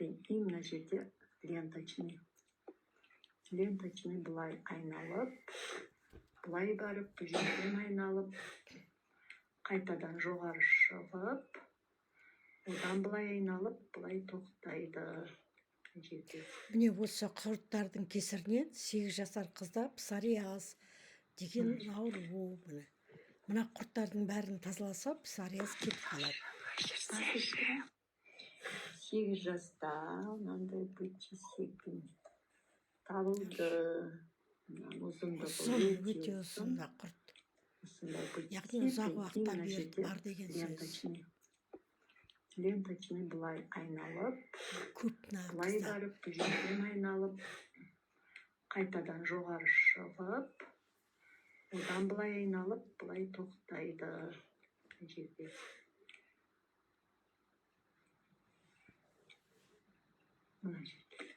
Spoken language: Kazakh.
И мына жерде ленточный былай айналып, былай барып, бұл жерден айналып, қайтадан жоғары шығып, одан былай айналып, былай тоқтайды. Міне осы құрттардың кесірінен 8 жасар қызда псориаз деген ауру. Мына құрттардың бәрін тазаласа, псориаз кетіп қалады. 8 жаста мынандай вычислитель табылды. Ұзын, өте ұзын құрт. Яғни ұзақ уақыттан бері бар деген сөз. Ленточный былай айналып, Көп былай барып, бұл жерден айналып, қайтадан жоғары шығып, одан былай айналып, былай тоқтайды. Мына жерде.